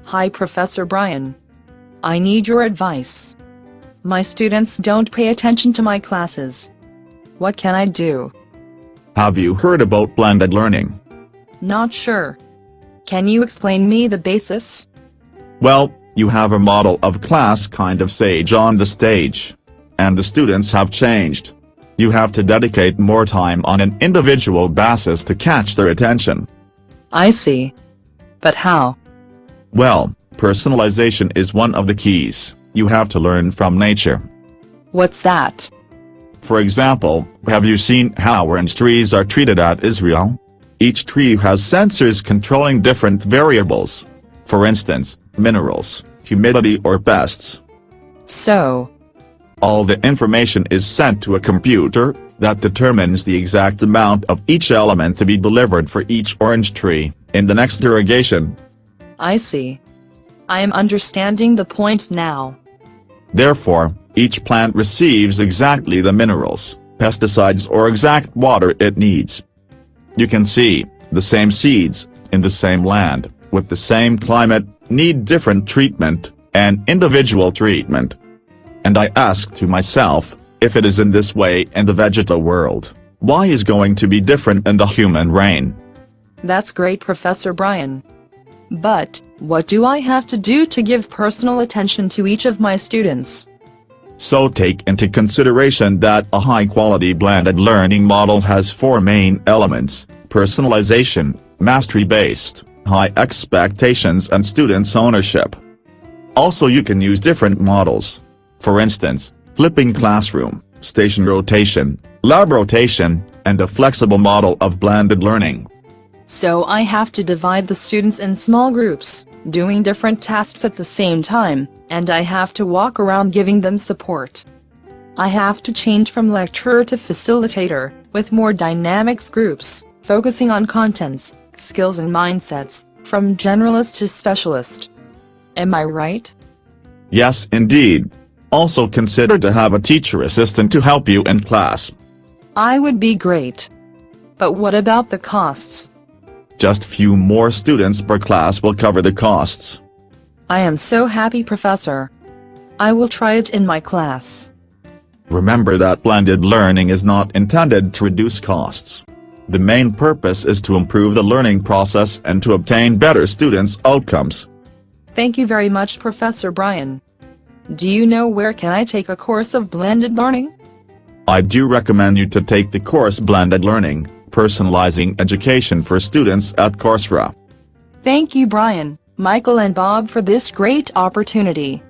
Hi Professor Brian. I need your advice. My students don't pay attention to my classes. What can I do? Have you heard about blended learning? Not sure. Can you explain me the basis? Well, you have a model of class kind of sage on the stage. And the students have changed. You have to dedicate more time on an individual basis to catch their attention. I see. But how? Well, personalization is one of the keys. You have to learn from nature. What's that? For example, have you seen how orange trees are treated at Israel? Each tree has sensors controlling different variables. For instance, minerals, humidity or pests. So, all the information is sent to a computer that determines the exact amount of each element to be delivered for each orange tree in the next irrigation. I see. I am understanding the point now. Therefore, each plant receives exactly the minerals, pesticides or exact water it needs. You can see, the same seeds, in the same land, with the same climate, need different treatment, and individual treatment. And I ask to myself, if it is in this way in the vegetal world, why is going to be different in the human reign? That's great Professor Brian. But, what do I have to do to give personal attention to each of my students? So take into consideration that a high-quality blended learning model has four main elements: personalization, mastery-based, high expectations and students' ownership. Also you can use different models. For instance, flipping classroom, station rotation, lab rotation, and a flexible model of blended learning. So I have to divide the students in small groups, doing different tasks at the same time, and I have to walk around giving them support. I have to change from lecturer to facilitator, with more dynamics groups, focusing on contents, skills and mindsets, from generalist to specialist. Am I right? Yes, indeed. Also consider to have a teacher assistant to help you in class. I would be great. But what about the costs? Just few more students per class will cover the costs. I am so happy, Professor. I will try it in my class. Remember that blended learning is not intended to reduce costs. The main purpose is to improve the learning process and to obtain better students' outcomes. Thank you very much, Professor Brian. Do you know where can I take a course of blended learning? I do recommend you to take the course Blended Learning, Personalizing Education for Students at Coursera. Thank you Brian, Michael and Bob for this great opportunity.